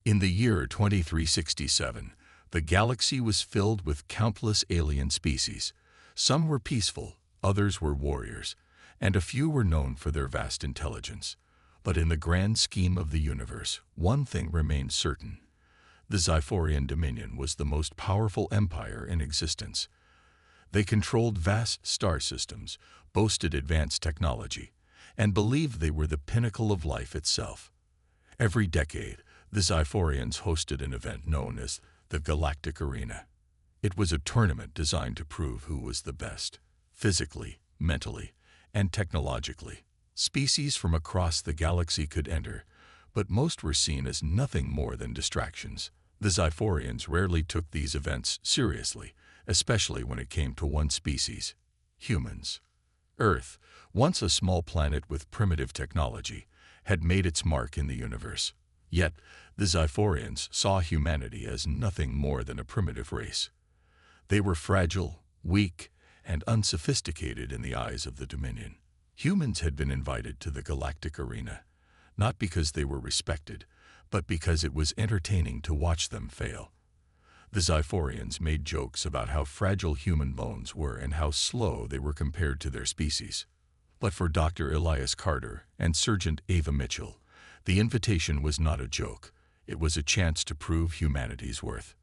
In the year 2367, the galaxy was filled with countless alien species. Some were peaceful, others were warriors, and a few were known for their vast intelligence. But in the grand scheme of the universe, one thing remained certain. The Xiphorian Dominion was the most powerful empire in existence. They controlled vast star systems, boasted advanced technology, and believed they were the pinnacle of life itself. Every decade, the Xiphorians hosted an event known as the Galactic Arena. It was a tournament designed to prove who was the best, physically, mentally, and technologically. Species from across the galaxy could enter, but most were seen as nothing more than distractions. The Xiphorians rarely took these events seriously, especially when it came to one species: humans. Earth, once a small planet with primitive technology, had made its mark in the universe. Yet, the Xiphorians saw humanity as nothing more than a primitive race. They were fragile, weak, and unsophisticated in the eyes of the Dominion. Humans had been invited to the Galactic Arena, not because they were respected, but because it was entertaining to watch them fail. The Xiphorians made jokes about how fragile human bones were and how slow they were compared to their species. But for Dr. Elias Carter and Sergeant Ava Mitchell, the invitation was not a joke. It was a chance to prove humanity's worth.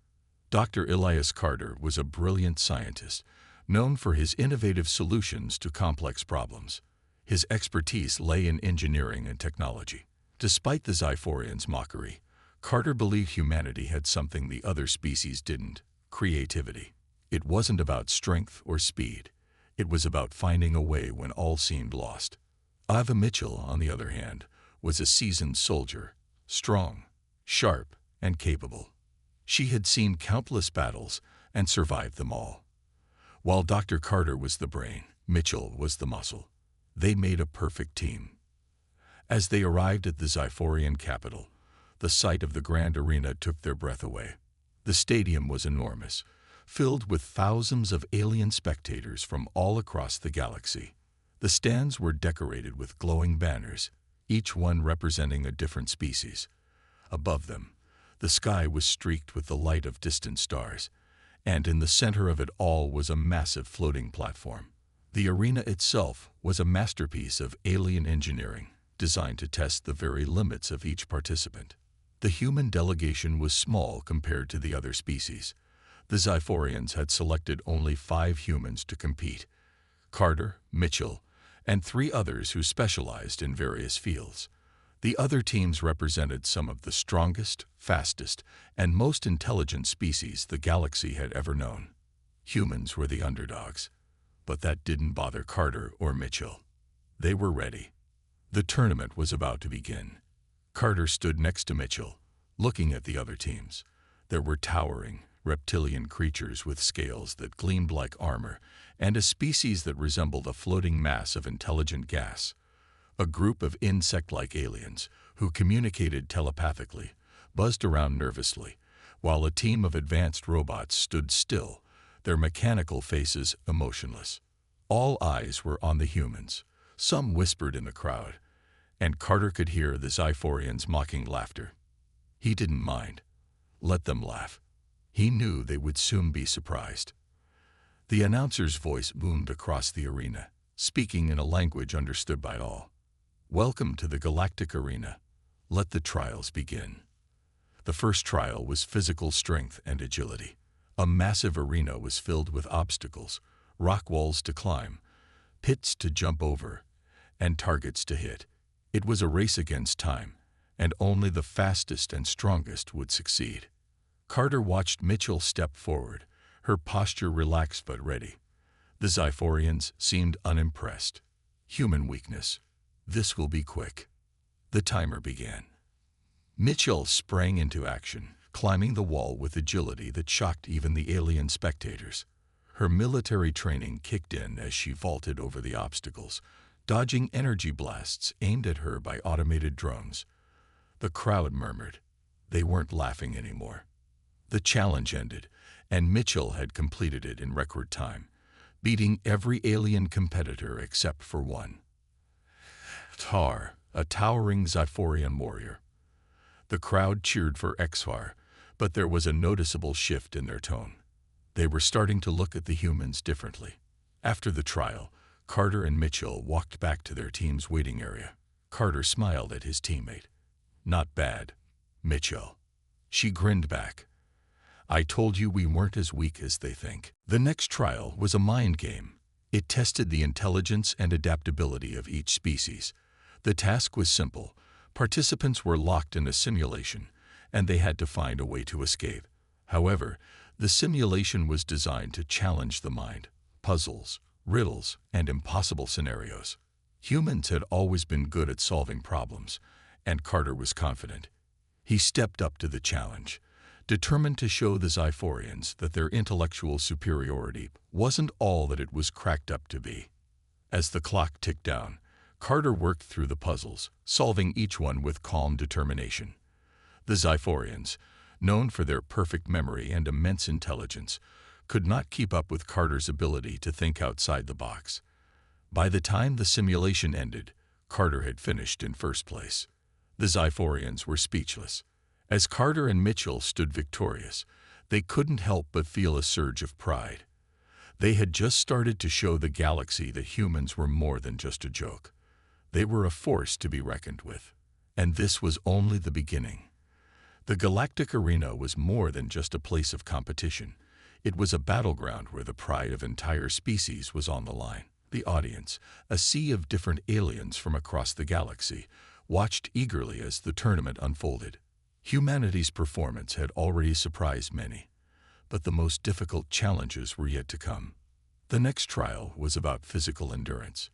Dr. Elias Carter was a brilliant scientist, known for his innovative solutions to complex problems. His expertise lay in engineering and technology. Despite the Xiphorians' mockery, Carter believed humanity had something the other species didn't: creativity. It wasn't about strength or speed. It was about finding a way when all seemed lost. Ava Mitchell, on the other hand, was a seasoned soldier, strong, sharp, and capable. She had seen countless battles and survived them all. While Dr. Carter was the brain, Mitchell was the muscle. They made a perfect team. As they arrived at the Xiphorian capital, the sight of the grand arena took their breath away. The stadium was enormous, filled with thousands of alien spectators from all across the galaxy. The stands were decorated with glowing banners, each one representing a different species. Above them, the sky was streaked with the light of distant stars, and in the center of it all was a massive floating platform. The arena itself was a masterpiece of alien engineering, designed to test the very limits of each participant. The human delegation was small compared to the other species. The Xiphorians had selected only 5 humans to compete: Carter, Mitchell, and 3 others who specialized in various fields. The other teams represented some of the strongest, fastest, and most intelligent species the galaxy had ever known. Humans were the underdogs, but that didn't bother Carter or Mitchell. They were ready. The tournament was about to begin. Carter stood next to Mitchell, looking at the other teams. There were towering, reptilian creatures with scales that gleamed like armor, and a species that resembled a floating mass of intelligent gas. A group of insect-like aliens, who communicated telepathically, buzzed around nervously, while a team of advanced robots stood still, their mechanical faces emotionless. All eyes were on the humans. Some whispered in the crowd, and Carter could hear the Xiphorians' mocking laughter. He didn't mind. Let them laugh. He knew they would soon be surprised. The announcer's voice boomed across the arena, speaking in a language understood by all. "Welcome to the Galactic Arena. Let the trials begin." The first trial was physical strength and agility. A massive arena was filled with obstacles, rock walls to climb, pits to jump over, and targets to hit. It was a race against time, and only the fastest and strongest would succeed. Carter watched Mitchell step forward, her posture relaxed but ready. The Xiphorians seemed unimpressed. Human weakness. This will be quick. The timer began. Mitchell sprang into action, climbing the wall with agility that shocked even the alien spectators. Her military training kicked in as she vaulted over the obstacles, dodging energy blasts aimed at her by automated drones. The crowd murmured. They weren't laughing anymore. The challenge ended, and Mitchell had completed it in record time, beating every alien competitor except for one. Tar, a towering Xiphorian warrior. The crowd cheered for HFY, but there was a noticeable shift in their tone. They were starting to look at the humans differently. After the trial, Carter and Mitchell walked back to their team's waiting area. Carter smiled at his teammate. "Not bad, Mitchell." She grinned back. "I told you we weren't as weak as they think." The next trial was a mind game. It tested the intelligence and adaptability of each species. The task was simple. Participants were locked in a simulation, and they had to find a way to escape. However, the simulation was designed to challenge the mind. Puzzles, riddles, and impossible scenarios. Humans had always been good at solving problems, and Carter was confident. He stepped up to the challenge, determined to show the Xiphorians that their intellectual superiority wasn't all that it was cracked up to be. As the clock ticked down, Carter worked through the puzzles, solving each one with calm determination. The Xiphorians, known for their perfect memory and immense intelligence, could not keep up with Carter's ability to think outside the box. By the time the simulation ended, Carter had finished in first place. The Xiphorians were speechless. As Carter and Mitchell stood victorious, they couldn't help but feel a surge of pride. They had just started to show the galaxy that humans were more than just a joke. They were a force to be reckoned with. And this was only the beginning. The galactic arena was more than just a place of competition. It was a battleground where the pride of entire species was on the line. The audience, a sea of different aliens from across the galaxy, watched eagerly as the tournament unfolded. Humanity's performance had already surprised many, but the most difficult challenges were yet to come. The next trial was about physical endurance.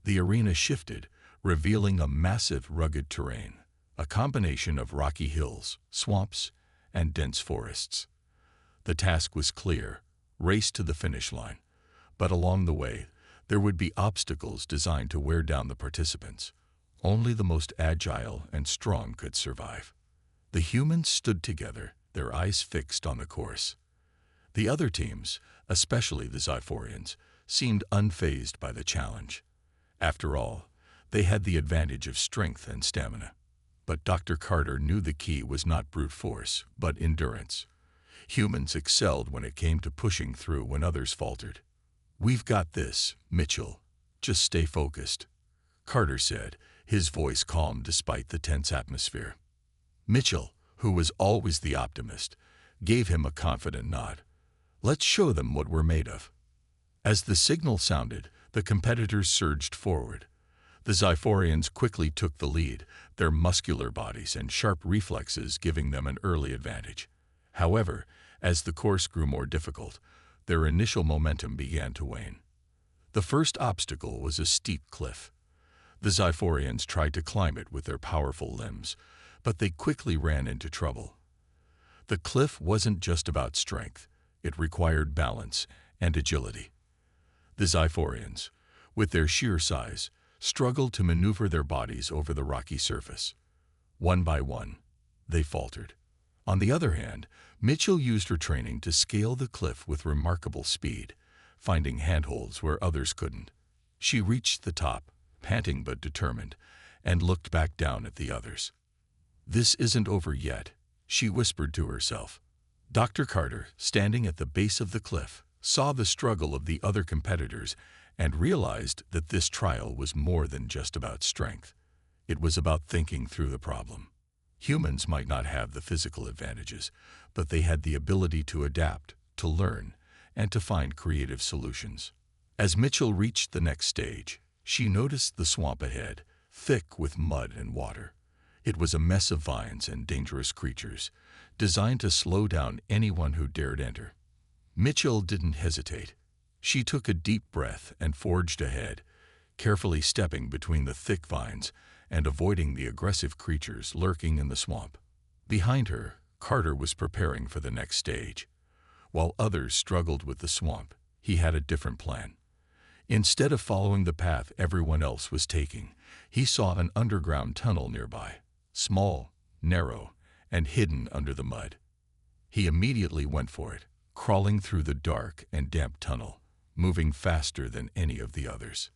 The arena shifted, revealing a massive, rugged terrain, a combination of rocky hills, swamps, and dense forests. The task was clear: race to the finish line. But along the way, there would be obstacles designed to wear down the participants. Only the most agile and strong could survive. The humans stood together, their eyes fixed on the course. The other teams, especially the Xiphorians, seemed unfazed by the challenge. After all, they had the advantage of strength and stamina. But Dr. Carter knew the key was not brute force, but endurance. Humans excelled when it came to pushing through when others faltered. "We've got this, Mitchell. Just stay focused," Carter said, his voice calm despite the tense atmosphere. Mitchell, who was always the optimist, gave him a confident nod. "Let's show them what we're made of." As the signal sounded, the competitors surged forward. The Xiphorians quickly took the lead, their muscular bodies and sharp reflexes giving them an early advantage. However, as the course grew more difficult, their initial momentum began to wane. The first obstacle was a steep cliff. The Xiphorians tried to climb it with their powerful limbs, but they quickly ran into trouble. The cliff wasn't just about strength. It required balance and agility. The Xiphorians, with their sheer size, struggled to maneuver their bodies over the rocky surface. One by one, they faltered. On the other hand, Mitchell used her training to scale the cliff with remarkable speed, finding handholds where others couldn't. She reached the top, panting but determined, and looked back down at the others. "This isn't over yet," she whispered to herself. Dr. Carter, standing at the base of the cliff, saw the struggle of the other competitors and realized that this trial was more than just about strength. It was about thinking through the problem. Humans might not have the physical advantages, but they had the ability to adapt, to learn, and to find creative solutions. As Mitchell reached the next stage, she noticed the swamp ahead, thick with mud and water. It was a mess of vines and dangerous creatures, designed to slow down anyone who dared enter. Mitchell didn't hesitate. She took a deep breath and forged ahead, carefully stepping between the thick vines and avoiding the aggressive creatures lurking in the swamp. Behind her, Carter was preparing for the next stage. While others struggled with the swamp, he had a different plan. Instead of following the path everyone else was taking, he saw an underground tunnel nearby, small, narrow, and hidden under the mud. He immediately went for it, crawling through the dark and damp tunnel, moving faster than any of the others.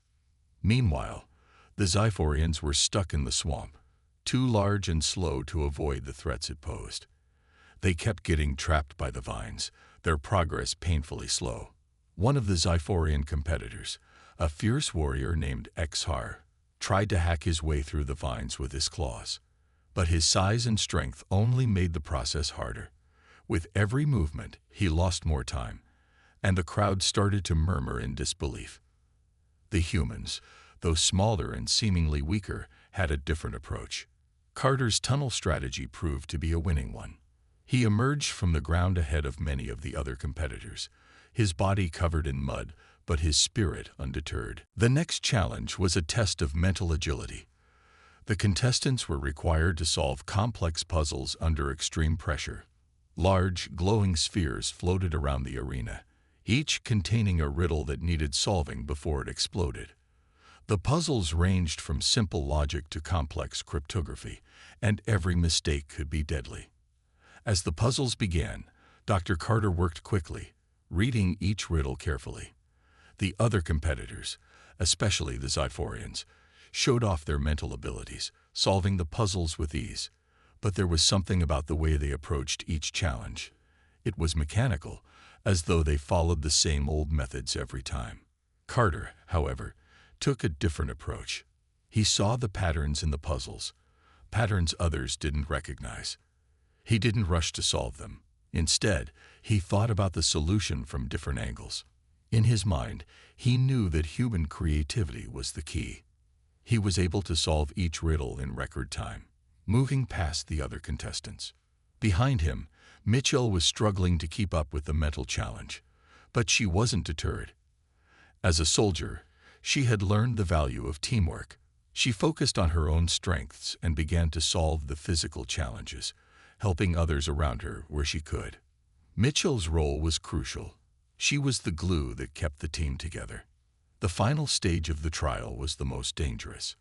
Meanwhile, the Xiphorians were stuck in the swamp. too large and slow to avoid the threats it posed. They kept getting trapped by the vines, their progress painfully slow. One of the Xiphorian competitors, a fierce warrior named Xhar, tried to hack his way through the vines with his claws. But his size and strength only made the process harder. With every movement, he lost more time, and the crowd started to murmur in disbelief. The humans, though smaller and seemingly weaker, had a different approach. Carter's tunnel strategy proved to be a winning one. He emerged from the ground ahead of many of the other competitors, his body covered in mud, but his spirit undeterred. The next challenge was a test of mental agility. The contestants were required to solve complex puzzles under extreme pressure. Large, glowing spheres floated around the arena, each containing a riddle that needed solving before it exploded. The puzzles ranged from simple logic to complex cryptography, and every mistake could be deadly. As the puzzles began, Dr. Carter worked quickly, reading each riddle carefully. The other competitors, especially the Xiphorians, showed off their mental abilities, solving the puzzles with ease. But there was something about the way they approached each challenge. It was mechanical, as though they followed the same old methods every time. Carter, however, took a different approach. He saw the patterns in the puzzles, patterns others didn't recognize. He didn't rush to solve them. Instead, he thought about the solution from different angles. In his mind, he knew that human creativity was the key. He was able to solve each riddle in record time, moving past the other contestants. Behind him, Mitchell was struggling to keep up with the mental challenge, but she wasn't deterred. As a soldier, she had learned the value of teamwork. She focused on her own strengths and began to solve the physical challenges, helping others around her where she could. Mitchell's role was crucial. She was the glue that kept the team together. The final stage of the trial was the most dangerous,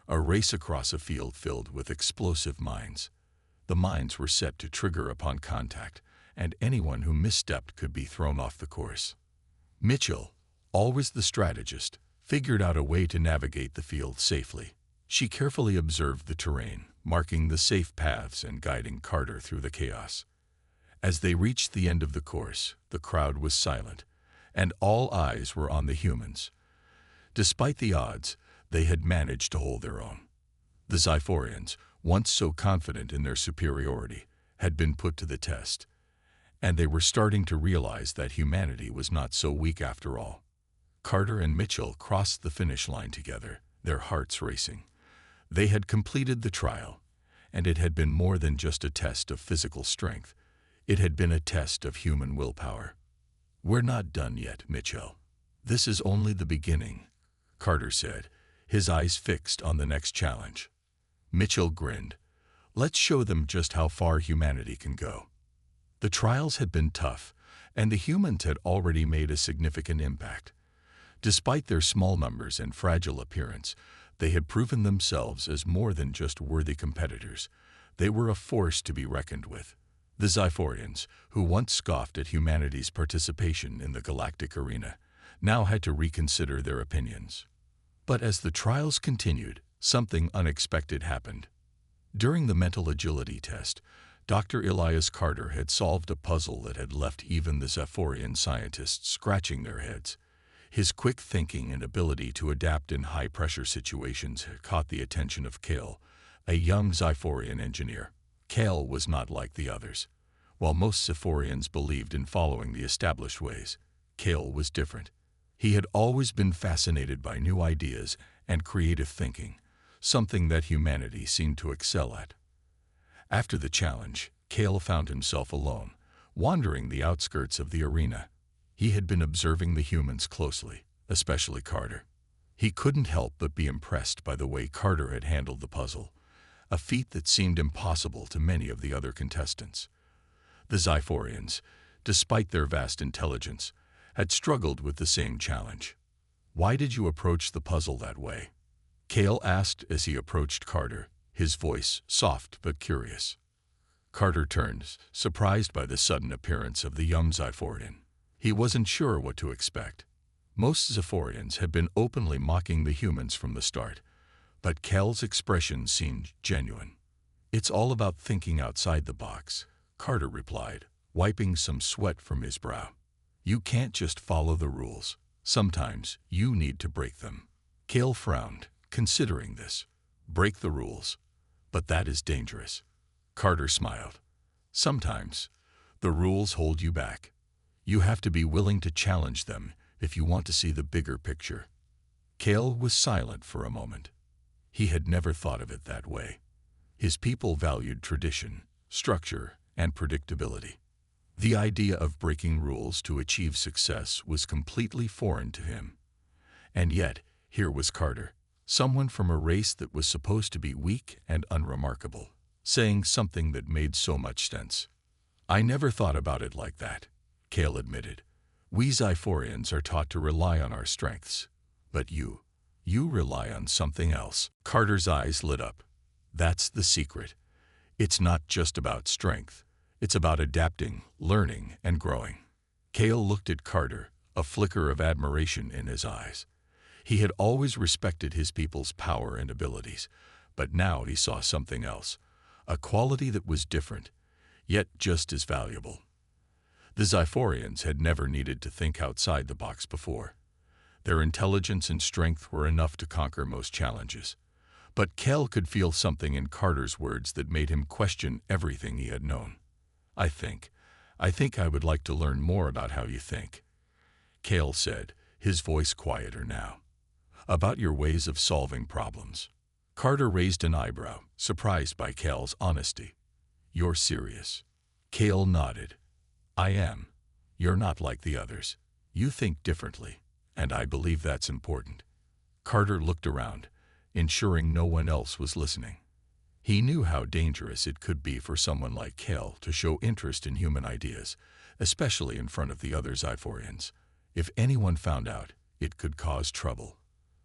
a race across a field filled with explosive mines. The mines were set to trigger upon contact, and anyone who misstepped could be thrown off the course. Mitchell, always the strategist, figured out a way to navigate the field safely. She carefully observed the terrain, marking the safe paths and guiding Carter through the chaos. As they reached the end of the course, the crowd was silent, and all eyes were on the humans. Despite the odds, they had managed to hold their own. The Xiphorians, once so confident in their superiority, had been put to the test, and they were starting to realize that humanity was not so weak after all. Carter and Mitchell crossed the finish line together, their hearts racing. They had completed the trial, and it had been more than just a test of physical strength. It had been a test of human willpower. "We're not done yet, Mitchell. This is only the beginning," Carter said, his eyes fixed on the next challenge. Mitchell grinned. "Let's show them just how far humanity can go." The trials had been tough, and the humans had already made a significant impact. Despite their small numbers and fragile appearance, they had proven themselves as more than just worthy competitors. They were a force to be reckoned with. The Xiphorians, who once scoffed at humanity's participation in the galactic arena, now had to reconsider their opinions. But as the trials continued, something unexpected happened. During the mental agility test, Dr. Elias Carter had solved a puzzle that had left even the Xiphorian scientists scratching their heads. His quick thinking and ability to adapt in high-pressure situations had caught the attention of Kale, a young Xiphorian engineer. Kale was not like the others. While most Xiphorians believed in following the established ways, Kale was different. He had always been fascinated by new ideas and creative thinking, something that humanity seemed to excel at. After the challenge, Kale found himself alone, wandering the outskirts of the arena. He had been observing the humans closely, especially Carter. He couldn't help but be impressed by the way Carter had handled the puzzle, a feat that seemed impossible to many of the other contestants. The Xiphorians, despite their vast intelligence, had struggled with the same challenge. "Why did you approach the puzzle that way?" Kale asked as he approached Carter, his voice soft but curious. Carter turned, surprised by the sudden appearance of the young Xiphorian. He wasn't sure what to expect. Most Xiphorians had been openly mocking the humans from the start, But Kel's expression seemed genuine. "It's all about thinking outside the box," Carter replied, wiping some sweat from his brow. "You can't just follow the rules. Sometimes you need to break them." Kel frowned, considering this. Break the rules? But that is dangerous. Carter smiled. "Sometimes the rules hold you back. You have to be willing to challenge them if you want to see the bigger picture." Kel was silent for a moment. He had never thought of it that way. His people valued tradition, structure, and predictability. The idea of breaking rules to achieve success was completely foreign to him. And yet, here was Carter, someone from a race that was supposed to be weak and unremarkable, saying something that made so much sense. "I never thought about it like that," Kel admitted. "We Xiphorians are taught to rely on our strengths. But you rely on something else." Carter's eyes lit up. "That's the secret. It's not just about strength. It's about adapting, learning, and growing." Kel looked at Carter, a flicker of admiration in his eyes. He had always respected his people's power and abilities, but now he saw something else, a quality that was different, yet just as valuable. The Xiphorians had never needed to think outside the box before. Their intelligence and strength were enough to conquer most challenges. But Kel could feel something in Carter's words that made him question everything he had known. I think I would like to learn more about how you think," Kel said, his voice quieter now. "About your ways of solving problems." Carter raised an eyebrow, surprised by Kel's honesty. "You're serious?" Kel nodded. "I am. You're not like the others. You think differently, and I believe that's important." Carter looked around, ensuring no one else was listening. He knew how dangerous it could be for someone like Kel to show interest in human ideas, especially in front of the other Xiphorians. If anyone found out, it could cause trouble.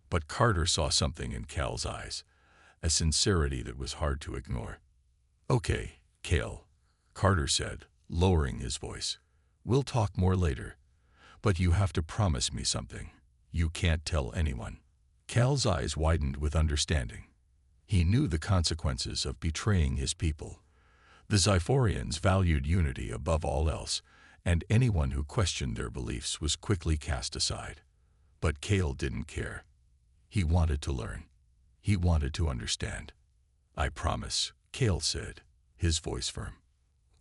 But Carter saw something in Kel's eyes, a sincerity that was hard to ignore. "Okay, Kel," Carter said, lowering his voice. "We'll talk more later. But you have to promise me something. You can't tell anyone." Kel's eyes widened with understanding. He knew the consequences of betraying his people. The Xiphorians valued unity above all else, and anyone who questioned their beliefs was quickly cast aside. But Kel didn't care. He wanted to learn. He wanted to understand. "I promise," Kel said, his voice firm.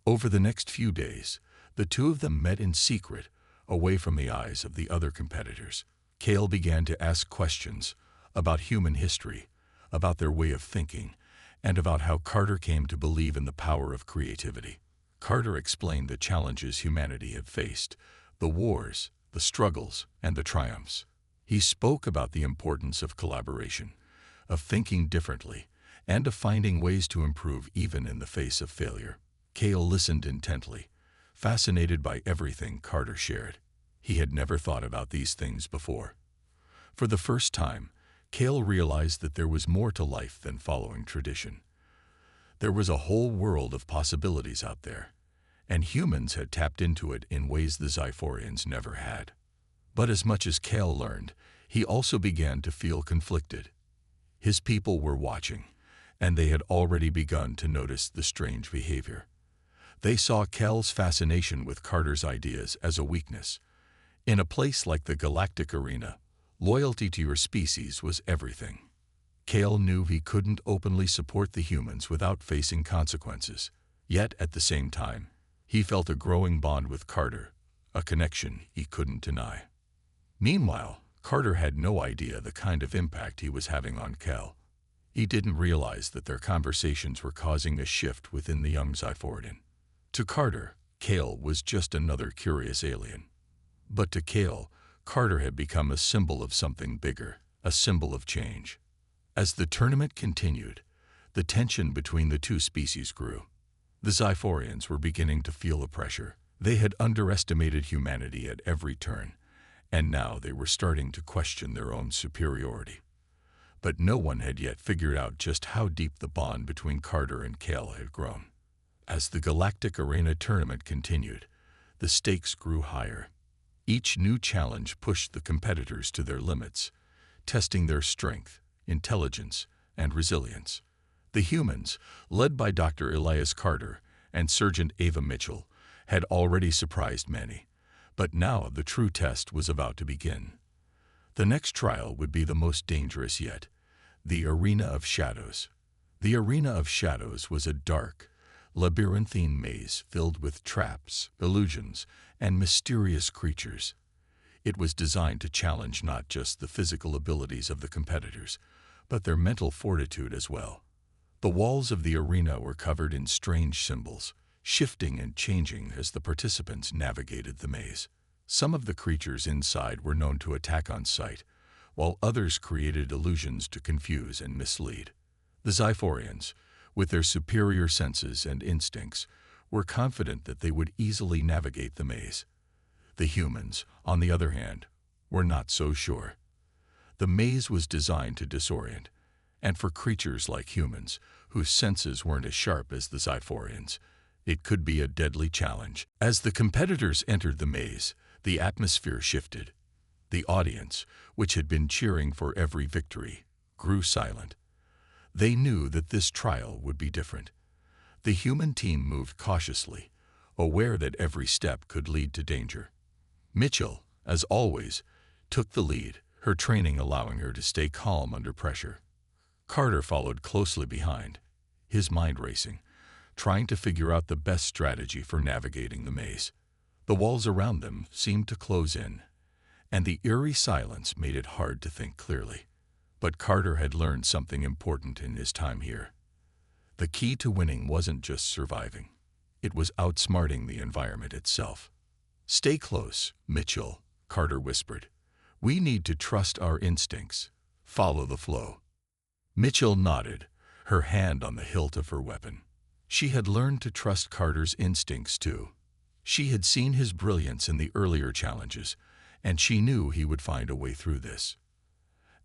Over the next few days, the two of them met in secret, away from the eyes of the other competitors. Kel began to ask questions about human history, about their way of thinking, and about how Carter came to believe in the power of creativity. Carter explained the challenges humanity had faced, the wars, the struggles, and the triumphs. He spoke about the importance of collaboration, of thinking differently, and of finding ways to improve even in the face of failure. Kel listened intently, fascinated by everything Carter shared. He had never thought about these things before. For the first time, Kel realized that there was more to life than following tradition. There was a whole world of possibilities out there, and humans had tapped into it in ways the Xiphorians never had. But as much as Kel learned, he also began to feel conflicted. His people were watching, and they had already begun to notice the strange behavior. They saw Kel's fascination with Carter's ideas as a weakness. In a place like the galactic arena, loyalty to your species was everything. Kel knew he couldn't openly support the humans without facing consequences. Yet, at the same time, he felt a growing bond with Carter, a connection he couldn't deny. Meanwhile, Carter had no idea the kind of impact he was having on Kel. He didn't realize that their conversations were causing a shift within the young Xiphorian. To Carter, Kel was just another curious alien. But to Kel, Carter had become a symbol of something bigger, a symbol of change. As the tournament continued, the tension between the two species grew. The Xiphorians were beginning to feel the pressure. They had underestimated humanity at every turn, and now they were starting to question their own superiority. But no one had yet figured out just how deep the bond between Carter and Kel had grown. As the Galactic Arena tournament continued, the stakes grew higher. Each new challenge pushed the competitors to their limits, testing their strength, intelligence, and resilience. The humans, led by Dr. Elias Carter and Sergeant Ava Mitchell, had already surprised many, but now the true test was about to begin. The next trial would be the most dangerous yet, the Arena of Shadows. The Arena of Shadows was a dark, labyrinthine maze filled with traps, illusions, and mysterious creatures. It was designed to challenge not just the physical abilities of the competitors, but their mental fortitude as well. The walls of the arena were covered in strange symbols, shifting and changing as the participants navigated the maze. Some of the creatures inside were known to attack on sight, while others created illusions to confuse and mislead. The Xiphorians, with their superior senses and instincts, were confident that they would easily navigate the maze. The humans, on the other hand, were not so sure. The maze was designed to disorient, and for creatures like humans, whose senses weren't as sharp as the Xiphorians, it could be a deadly challenge. As the competitors entered the maze, the atmosphere shifted. The audience, which had been cheering for every victory, grew silent. They knew that this trial would be different. The human team moved cautiously, aware that every step could lead to danger. Mitchell, as always, took the lead, her training allowing her to stay calm under pressure. Carter followed closely behind, his mind racing, trying to figure out the best strategy for navigating the maze. The walls around them seemed to close in, and the eerie silence made it hard to think clearly. But Carter had learned something important in his time here. The key to winning wasn't just surviving. It was outsmarting the environment itself. "Stay close, Mitchell," Carter whispered. "We need to trust our instincts. Follow the flow." Mitchell nodded, her hand on the hilt of her weapon. She had learned to trust Carter's instincts too. She had seen his brilliance in the earlier challenges, and she knew he would find a way through this.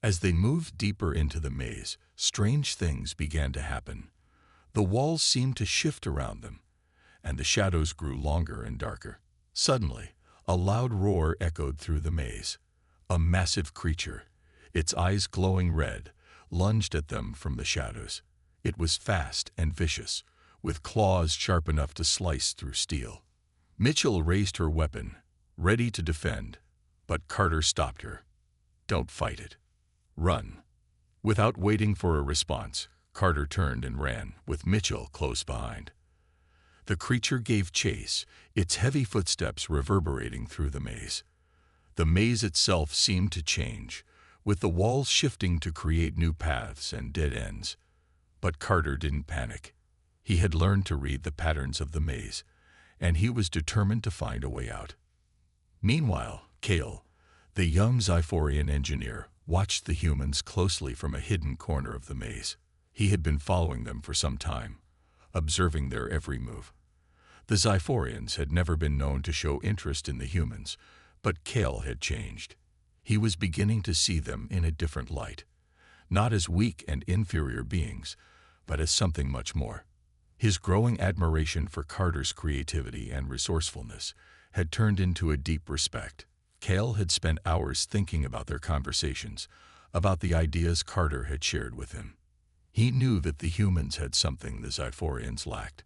As they moved deeper into the maze, strange things began to happen. The walls seemed to shift around them, and the shadows grew longer and darker. Suddenly, a loud roar echoed through the maze. A massive creature, its eyes glowing red, lunged at them from the shadows. It was fast and vicious, with claws sharp enough to slice through steel. Mitchell raised her weapon, ready to defend, but Carter stopped her. "Don't fight it. Run." Without waiting for a response, Carter turned and ran, with Mitchell close behind. The creature gave chase, its heavy footsteps reverberating through the maze. The maze itself seemed to change, with the walls shifting to create new paths and dead ends. But Carter didn't panic. He had learned to read the patterns of the maze, and he was determined to find a way out. Meanwhile, Cale, the young Xiphorian engineer, watched the humans closely from a hidden corner of the maze. He had been following them for some time, observing their every move. The Xiphorians had never been known to show interest in the humans, but Cale had changed. He was beginning to see them in a different light, not as weak and inferior beings, but as something much more. His growing admiration for Carter's creativity and resourcefulness had turned into a deep respect. Cale had spent hours thinking about their conversations, about the ideas Carter had shared with him. He knew that the humans had something the Xiphorians lacked: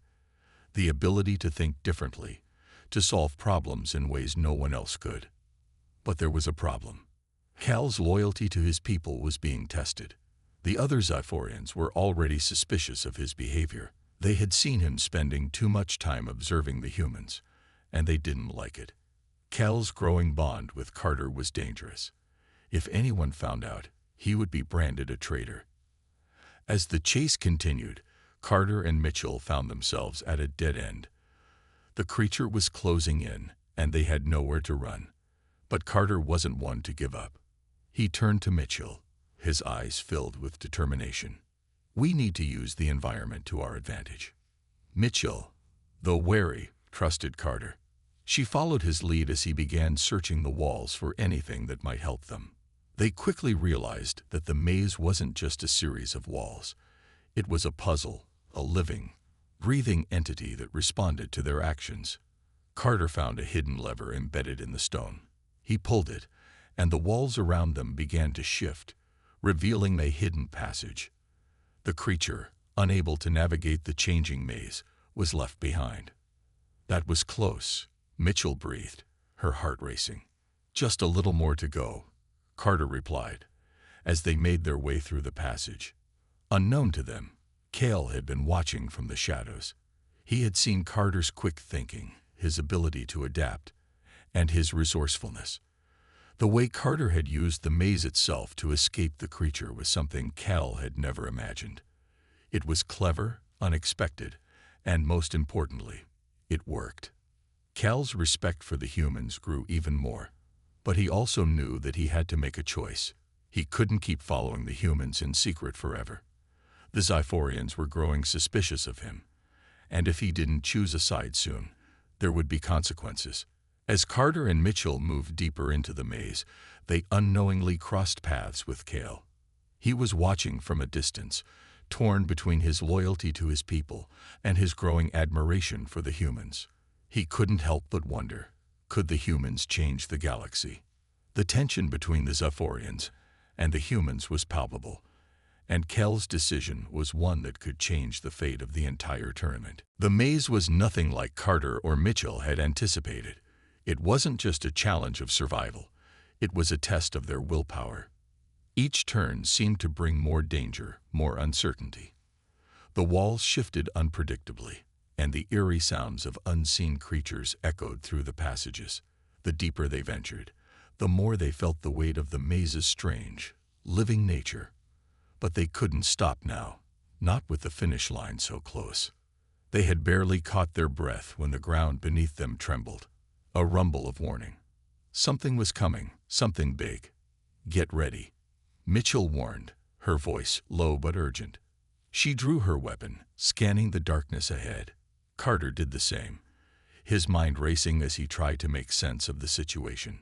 the ability to think differently, to solve problems in ways no one else could. But there was a problem. Cale's loyalty to his people was being tested. The other Xiphorians were already suspicious of his behavior. They had seen him spending too much time observing the humans, and they didn't like it. Cale's growing bond with Carter was dangerous. If anyone found out, he would be branded a traitor. As the chase continued, Carter and Mitchell found themselves at a dead end. The creature was closing in, and they had nowhere to run. But Carter wasn't one to give up. He turned to Mitchell, his eyes filled with determination. "We need to use the environment to our advantage." Mitchell, though wary, trusted Carter. She followed his lead as he began searching the walls for anything that might help them. They quickly realized that the maze wasn't just a series of walls. It was a puzzle, a living, breathing entity that responded to their actions. Carter found a hidden lever embedded in the stone. He pulled it, and the walls around them began to shift, revealing a hidden passage. The creature, unable to navigate the changing maze, was left behind. That was close, Mitchell breathed, her heart racing. Just a little more to go, Carter replied, as they made their way through the passage. Unknown to them, Cale had been watching from the shadows. He had seen Carter's quick thinking, his ability to adapt, and his resourcefulness. The way Carter had used the maze itself to escape the creature was something Cale had never imagined. It was clever, unexpected, and most importantly, it worked. Cale's respect for the humans grew even more, but he also knew that he had to make a choice. He couldn't keep following the humans in secret forever. The Xiphorians were growing suspicious of him, and if he didn't choose a side soon, there would be consequences. As Carter and Mitchell moved deeper into the maze, they unknowingly crossed paths with Cale. He was watching from a distance, torn between his loyalty to his people and his growing admiration for the humans. He couldn't help but wonder, could the humans change the galaxy? The tension between the Xiphorians and the humans was palpable, and Cale's decision was one that could change the fate of the entire tournament. The maze was nothing like Carter or Mitchell had anticipated. It wasn't just a challenge of survival, it was a test of their willpower. Each turn seemed to bring more danger, more uncertainty. The walls shifted unpredictably, and the eerie sounds of unseen creatures echoed through the passages. The deeper they ventured, the more they felt the weight of the maze's strange, living nature. But they couldn't stop now, not with the finish line so close. They had barely caught their breath when the ground beneath them trembled. A rumble of warning. Something was coming, something big. Get ready, Mitchell warned, her voice low but urgent. She drew her weapon, scanning the darkness ahead. Carter did the same, his mind racing as he tried to make sense of the situation.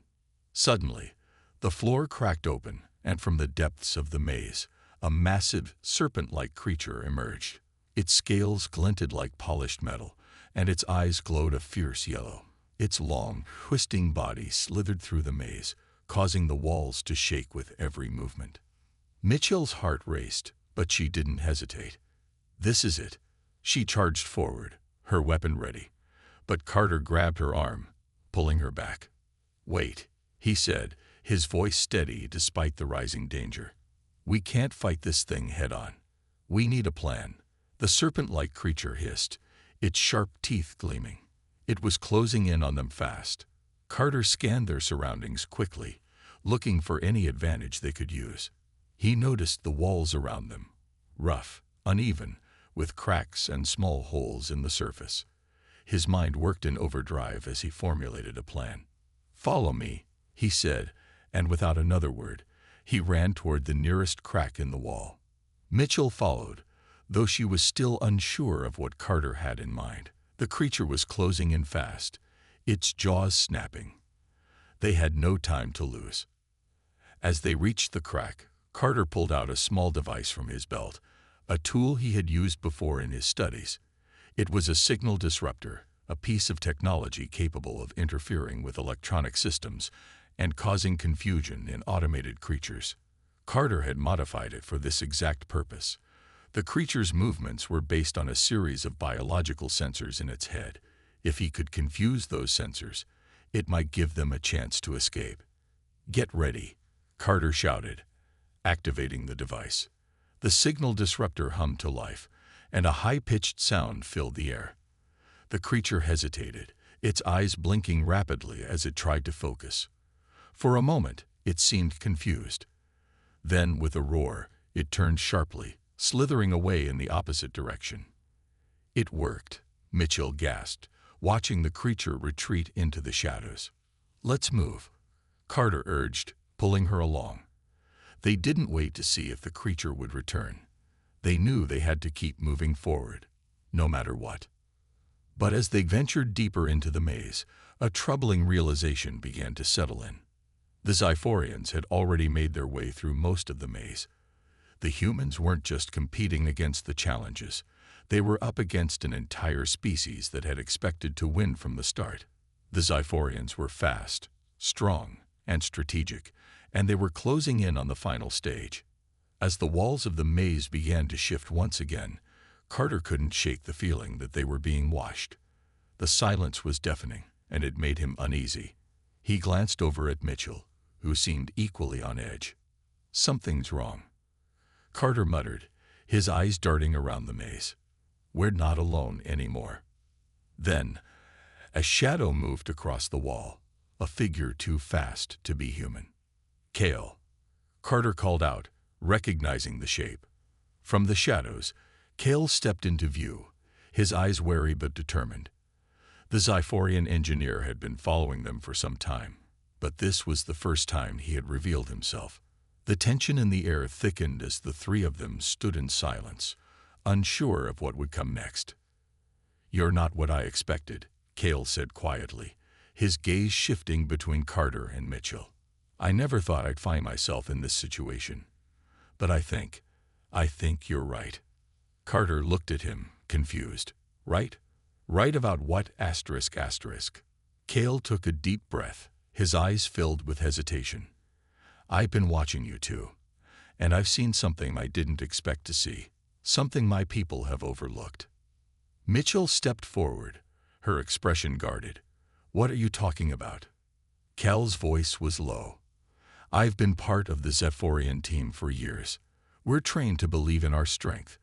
Suddenly, the floor cracked open, and from the depths of the maze, a massive, serpent-like creature emerged. Its scales glinted like polished metal, and its eyes glowed a fierce yellow. Its long, twisting body slithered through the maze, causing the walls to shake with every movement. Mitchell's heart raced, but she didn't hesitate. This is it. She charged forward, her weapon ready, but Carter grabbed her arm, pulling her back. Wait, he said, his voice steady despite the rising danger. We can't fight this thing head-on. We need a plan. The serpent-like creature hissed, its sharp teeth gleaming. It was closing in on them fast. Carter scanned their surroundings quickly, looking for any advantage they could use. He noticed the walls around them, rough, uneven, with cracks and small holes in the surface. His mind worked in overdrive as he formulated a plan. "Follow me," he said, and without another word, he ran toward the nearest crack in the wall. Mitchell followed, though she was still unsure of what Carter had in mind. The creature was closing in fast, its jaws snapping. They had no time to lose. As they reached the crack, Carter pulled out a small device from his belt, a tool he had used before in his studies. It was a signal disruptor, a piece of technology capable of interfering with electronic systems and causing confusion in automated creatures. Carter had modified it for this exact purpose. The creature's movements were based on a series of biological sensors in its head. If he could confuse those sensors, it might give them a chance to escape. "Get ready," Carter shouted, activating the device. The signal disruptor hummed to life, and a high-pitched sound filled the air. The creature hesitated, its eyes blinking rapidly as it tried to focus. For a moment, it seemed confused. Then, with a roar, it turned sharply, slithering away in the opposite direction. It worked, Mitchell gasped, watching the creature retreat into the shadows. "Let's move," Carter urged, pulling her along. They didn't wait to see if the creature would return. They knew they had to keep moving forward, no matter what. But as they ventured deeper into the maze, a troubling realization began to settle in. The Xiphorians had already made their way through most of the maze. The humans weren't just competing against the challenges. They were up against an entire species that had expected to win from the start. The Xiphorians were fast, strong, and strategic, and they were closing in on the final stage. As the walls of the maze began to shift once again, Carter couldn't shake the feeling that they were being watched. The silence was deafening, and it made him uneasy. He glanced over at Mitchell, who seemed equally on edge. "Something's wrong," Carter muttered, his eyes darting around the maze. "We're not alone anymore." Then, a shadow moved across the wall, a figure too fast to be human. "Kale," Carter called out, recognizing the shape. From the shadows, Kale stepped into view, his eyes wary but determined. The Xiphorian engineer had been following them for some time, but this was the first time he had revealed himself. The tension in the air thickened as the three of them stood in silence, unsure of what would come next. "You're not what I expected," Kale said quietly, his gaze shifting between Carter and Mitchell. "I never thought I'd find myself in this situation. But I think you're right." Carter looked at him, confused. "Right? Right about what, asterisk, asterisk?" Kale took a deep breath, his eyes filled with hesitation. "I've been watching you two, and I've seen something I didn't expect to see, something my people have overlooked." Mitchell stepped forward, her expression guarded. "What are you talking about?" Cal's voice was low. "I've been part of the Zephyrian team for years. We're trained to believe in our strength,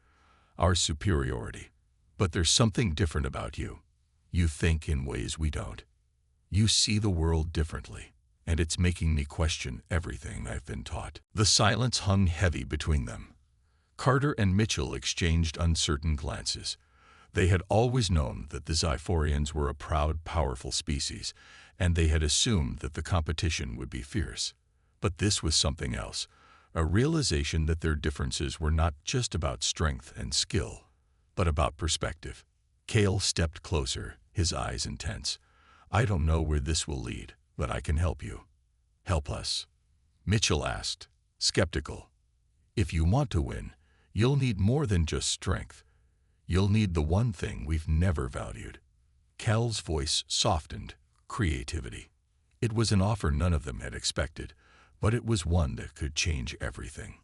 our superiority. But there's something different about you. You think in ways we don't. You see the world differently, and it's making me question everything I've been taught." The silence hung heavy between them. Carter and Mitchell exchanged uncertain glances. They had always known that the Xiphorians were a proud, powerful species, and they had assumed that the competition would be fierce. But this was something else, a realization that their differences were not just about strength and skill, but about perspective. Kale stepped closer, his eyes intense. "I don't know where this will lead, but I can help you." "Help us?" Mitchell asked, skeptical. "If you want to win, you'll need more than just strength. You'll need the one thing we've never valued." Cal's voice softened, creativity. It was an offer none of them had expected, but it was one that could change everything.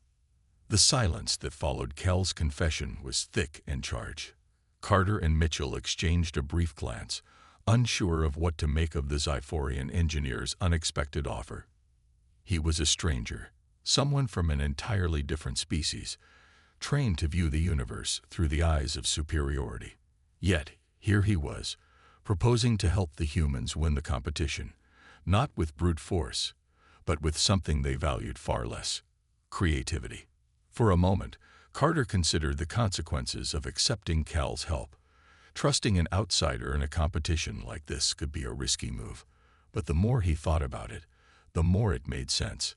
The silence that followed Cal's confession was thick and charged. Carter and Mitchell exchanged a brief glance, unsure of what to make of the Xiphorian engineer's unexpected offer. He was a stranger, someone from an entirely different species, trained to view the universe through the eyes of superiority. Yet, here he was, proposing to help the humans win the competition, not with brute force, but with something they valued far less: creativity. For a moment, Carter considered the consequences of accepting Cal's help. Trusting an outsider in a competition like this could be a risky move, but the more he thought about it, the more it made sense.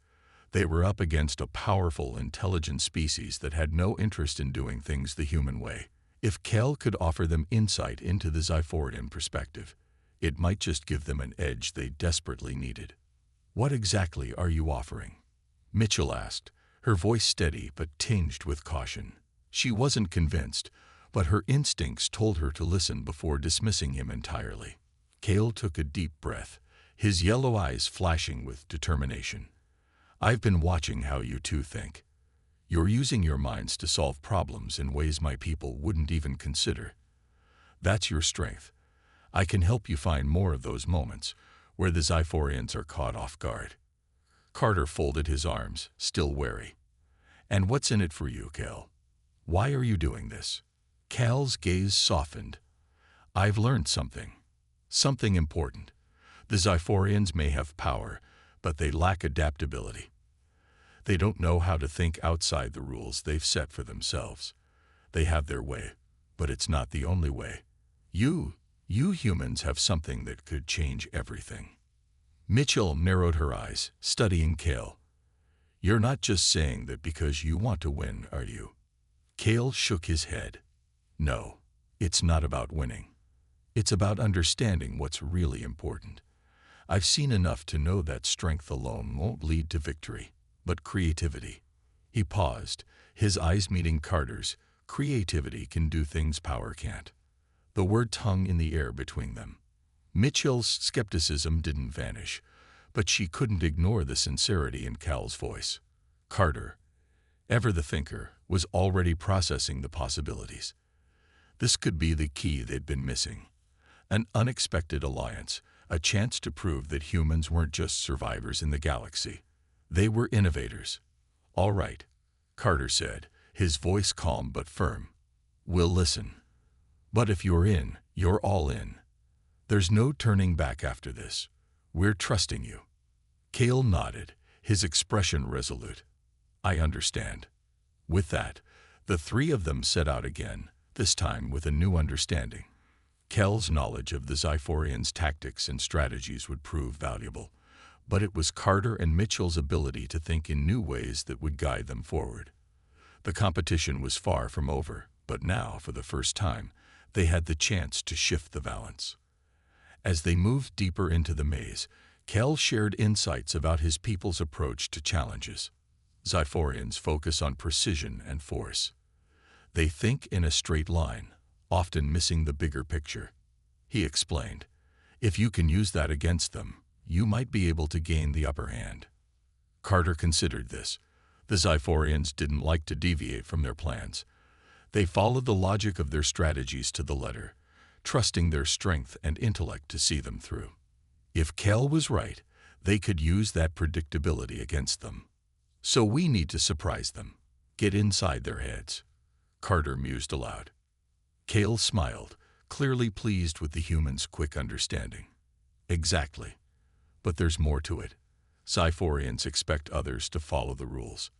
They were up against a powerful, intelligent species that had no interest in doing things the human way. If Cal could offer them insight into the Xiphorian perspective, it might just give them an edge they desperately needed. "What exactly are you offering?" Mitchell asked, her voice steady but tinged with caution. She wasn't convinced, but her instincts told her to listen before dismissing him entirely. Cale took a deep breath, his yellow eyes flashing with determination. "I've been watching how you two think. You're using your minds to solve problems in ways my people wouldn't even consider. That's your strength. I can help you find more of those moments where the Xiphorians are caught off guard." Carter folded his arms, still wary. "And what's in it for you, Cal? Why are you doing this?" Cal's gaze softened. "I've learned something. Something important. The Xiphorians may have power, but they lack adaptability. They don't know how to think outside the rules they've set for themselves. They have their way, but it's not the only way. You humans have something that could change everything." Mitchell narrowed her eyes, studying Cale. "You're not just saying that because you want to win, are you?" Cale shook his head. "No, it's not about winning. It's about understanding what's really important. I've seen enough to know that strength alone won't lead to victory, but creativity." He paused, his eyes meeting Carter's. "Creativity can do things power can't." The word hung in the air between them. Mitchell's skepticism didn't vanish, but she couldn't ignore the sincerity in Cal's voice. "Carter, Ever the thinker was already processing the possibilities. This could be the key they'd been missing. An unexpected alliance, a chance to prove that humans weren't just survivors in the galaxy. They were innovators. "All right," Carter said, his voice calm but firm. "We'll listen. But if you're in, you're all in. There's no turning back after this. We're trusting you." Cale nodded, his expression resolute. "I understand." With that, the three of them set out again, this time with a new understanding. Cale's knowledge of the Xiphorians' tactics and strategies would prove valuable, but it was Carter and Mitchell's ability to think in new ways that would guide them forward. The competition was far from over, but now, for the first time, they had the chance to shift the balance. As they moved deeper into the maze, Cale shared insights about his people's approach to challenges. Xiphorians focus on precision and force. They think in a straight line, often missing the bigger picture. He explained, "If you can use that against them, you might be able to gain the upper hand." Carter considered this. The Xiphorians didn't like to deviate from their plans. They followed the logic of their strategies to the letter, trusting their strength and intellect to see them through. If Cale was right, they could use that predictability against them. "So we need to surprise them, get inside their heads," Carter mused aloud. Cale smiled, clearly pleased with the humans' quick understanding. "Exactly. But there's more to it. Xiphorians expect others to follow the rules.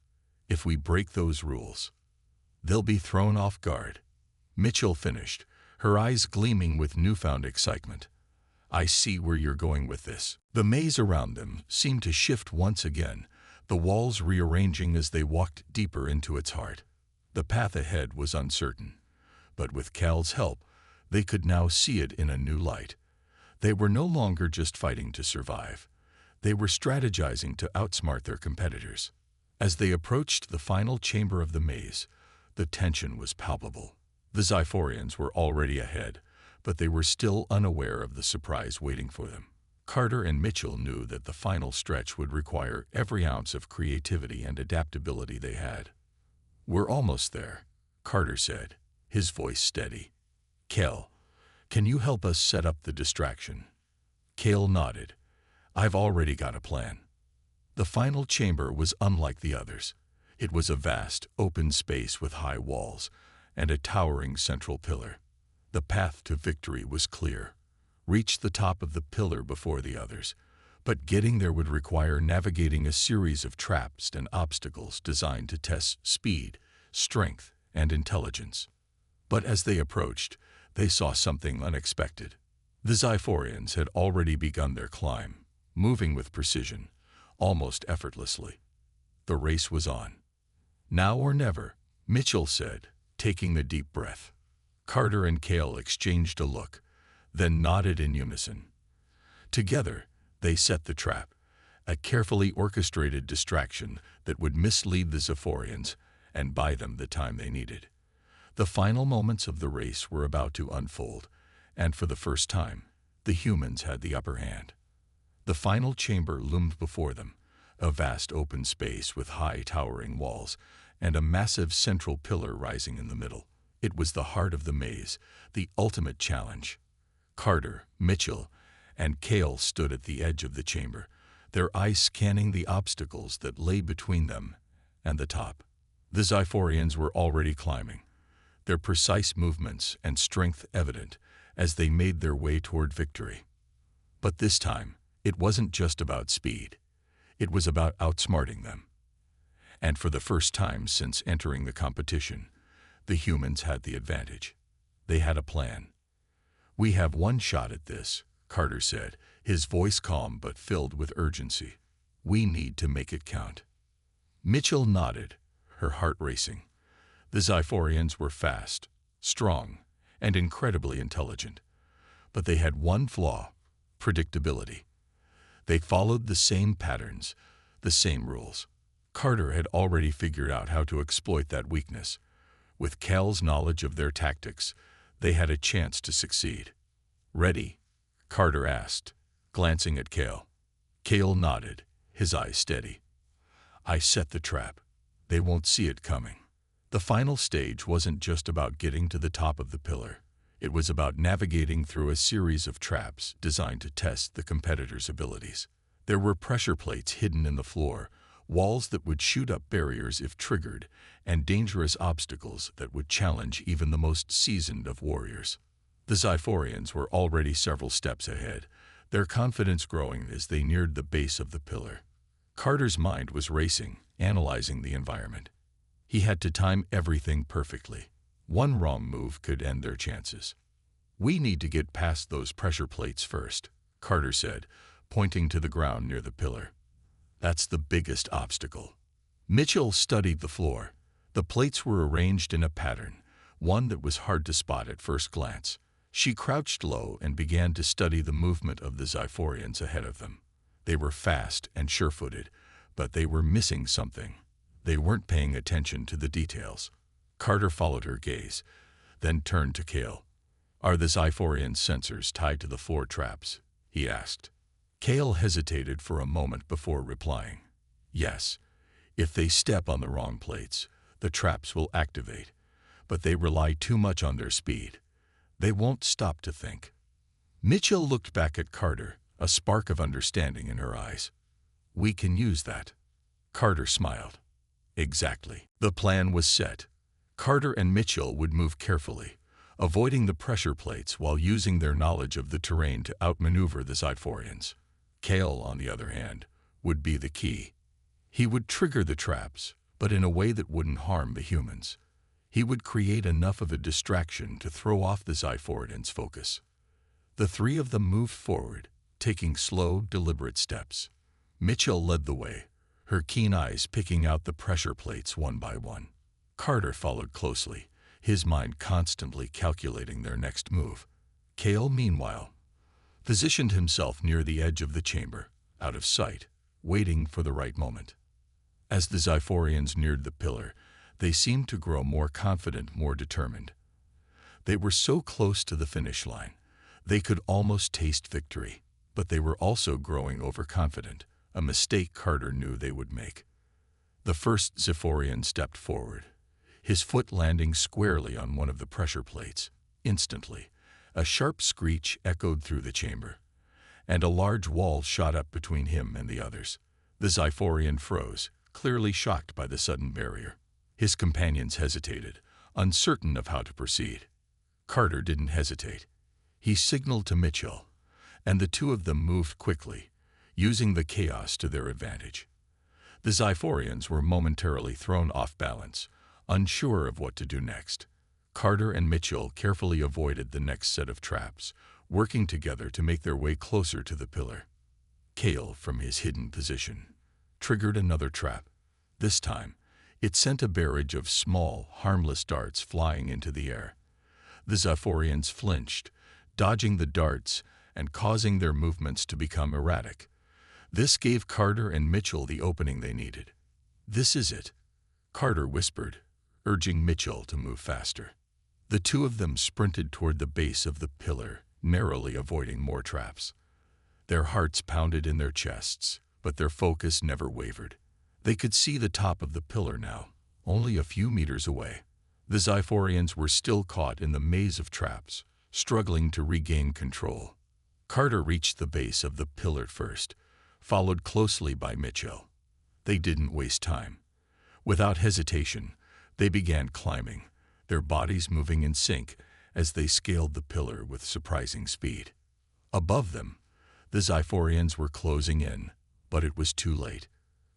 If we break those rules, they'll be thrown off guard." Mitchell finished, her eyes gleaming with newfound excitement. "I see where you're going with this." The maze around them seemed to shift once again, the walls rearranging as they walked deeper into its heart. The path ahead was uncertain, but with Cale's help, they could now see it in a new light. They were no longer just fighting to survive. They were strategizing to outsmart their competitors. As they approached the final chamber of the maze, the tension was palpable. The Xiphorians were already ahead, but they were still unaware of the surprise waiting for them. Carter and Mitchell knew that the final stretch would require every ounce of creativity and adaptability they had. "We're almost there," Carter said, his voice steady. "Cale, can you help us set up the distraction?" Cale nodded. "I've already got a plan." The final chamber was unlike the others. It was a vast, open space with high walls and a towering central pillar. The path to victory was clear. Reach the top of the pillar before the others, but getting there would require navigating a series of traps and obstacles designed to test speed, strength, and intelligence. But as they approached, they saw something unexpected. The Xiphorians had already begun their climb, moving with precision, almost effortlessly. The race was on. "Now or never," Mitchell said, taking a deep breath. Carter and Cale exchanged a look, then nodded in unison. Together, they set the trap, a carefully orchestrated distraction that would mislead the Xiphorians and buy them the time they needed. The final moments of the race were about to unfold, and for the first time, the humans had the upper hand. The final chamber loomed before them, a vast open space with high towering walls and a massive central pillar rising in the middle. It was the heart of the maze, the ultimate challenge. Carter, Mitchell, and Cale stood at the edge of the chamber, their eyes scanning the obstacles that lay between them and the top. The Xiphorians were already climbing, their precise movements and strength evident as they made their way toward victory. But this time, it wasn't just about speed. It was about outsmarting them. And for the first time since entering the competition, the humans had the advantage. They had a plan. "We have one shot at this," Carter said, his voice calm but filled with urgency. "We need to make it count." Mitchell nodded, her heart racing. The Xiphorians were fast, strong, and incredibly intelligent. But they had one flaw: predictability. They followed the same patterns, the same rules. Carter had already figured out how to exploit that weakness. With Cale's knowledge of their tactics, they had a chance to succeed. "Ready?" Carter asked, glancing at Cale. Cale nodded, his eyes steady. "I set the trap. They won't see it coming. The final stage wasn't just about getting to the top of the pillar. It was about navigating through a series of traps designed to test the competitors' abilities. There were pressure plates hidden in the floor, walls that would shoot up barriers if triggered, and dangerous obstacles that would challenge even the most seasoned of warriors. The Xiphorians were already several steps ahead, their confidence growing as they neared the base of the pillar. Carter's mind was racing, analyzing the environment. He had to time everything perfectly. One wrong move could end their chances. "We need to get past those pressure plates first," Carter said, pointing to the ground near the pillar. "That's the biggest obstacle." Mitchell studied the floor. The plates were arranged in a pattern, one that was hard to spot at first glance. She crouched low and began to study the movement of the Xiphorians ahead of them. They were fast and sure-footed, but they were missing something. They weren't paying attention to the details. Carter followed her gaze, then turned to Cale. "Are the Xiphorian sensors tied to the floor traps?" he asked. Cale hesitated for a moment before replying. "Yes. If they step on the wrong plates, the traps will activate, but they rely too much on their speed. They won't stop to think." Mitchell looked back at Carter, a spark of understanding in her eyes. "We can use that." Carter smiled. Exactly. The plan was set. Carter and Mitchell would move carefully, avoiding the pressure plates while using their knowledge of the terrain to outmaneuver the Xiphorians. Cale, on the other hand, would be the key. He would trigger the traps, but in a way that wouldn't harm the humans. He would create enough of a distraction to throw off the Xiphorians' focus. The three of them moved forward, taking slow, deliberate steps. Mitchell led the way, her keen eyes picking out the pressure plates one by one. Carter followed closely, his mind constantly calculating their next move. Cale, meanwhile, positioned himself near the edge of the chamber, out of sight, waiting for the right moment. As the Xiphorians neared the pillar, they seemed to grow more confident, more determined. They were so close to the finish line, they could almost taste victory, but they were also growing overconfident, a mistake Carter knew they would make. The first Xiphorian stepped forward, his foot landing squarely on one of the pressure plates. Instantly, a sharp screech echoed through the chamber, and a large wall shot up between him and the others. The Xiphorian froze, clearly shocked by the sudden barrier. His companions hesitated, uncertain of how to proceed. Carter didn't hesitate. He signaled to Mitchell, and the two of them moved quickly, using the chaos to their advantage. The Xiphorians were momentarily thrown off balance, unsure of what to do next. Carter and Mitchell carefully avoided the next set of traps, working together to make their way closer to the pillar. Cale, from his hidden position, triggered another trap. This time, it sent a barrage of small, harmless darts flying into the air. The Xiphorians flinched, dodging the darts and causing their movements to become erratic. This gave Carter and Mitchell the opening they needed. "This is it," Carter whispered, urging Mitchell to move faster. The two of them sprinted toward the base of the pillar, narrowly avoiding more traps. Their hearts pounded in their chests, but their focus never wavered. They could see the top of the pillar now, only a few meters away. The Xiphorians were still caught in the maze of traps, struggling to regain control. Carter reached the base of the pillar first, followed closely by Mitchell. They didn't waste time. Without hesitation, they began climbing, their bodies moving in sync as they scaled the pillar with surprising speed. Above them, the Xiphorians were closing in, but it was too late.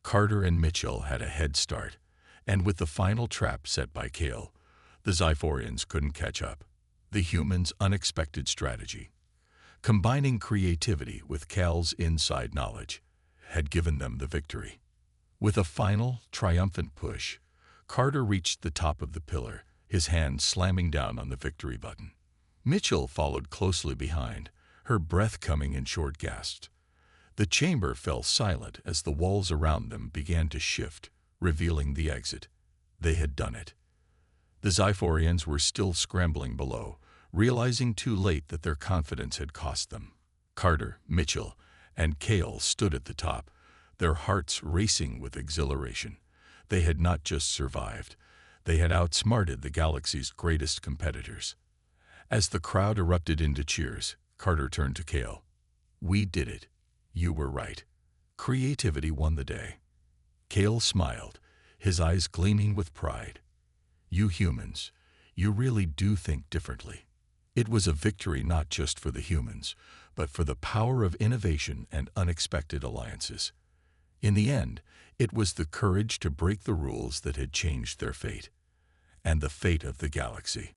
Carter and Mitchell had a head start, and with the final trap set by Cale, the Xiphorians couldn't catch up. The humans' unexpected strategy, combining creativity with Cale's inside knowledge, had given them the victory. With a final, triumphant push, Carter reached the top of the pillar, his hand slamming down on the victory button. Mitchell followed closely behind, her breath coming in short gasps. The chamber fell silent as the walls around them began to shift, revealing the exit. They had done it. The Xiphorians were still scrambling below, realizing too late that their confidence had cost them. Carter, Mitchell, and Cale stood at the top, their hearts racing with exhilaration. They had not just survived, they had outsmarted the galaxy's greatest competitors. As the crowd erupted into cheers, Carter turned to Kale. "We did it. You were right. Creativity won the day." Kale smiled, his eyes gleaming with pride. "You humans, you really do think differently." It was a victory not just for the humans, but for the power of innovation and unexpected alliances. In the end, it was the courage to break the rules that had changed their fate, and the fate of the galaxy.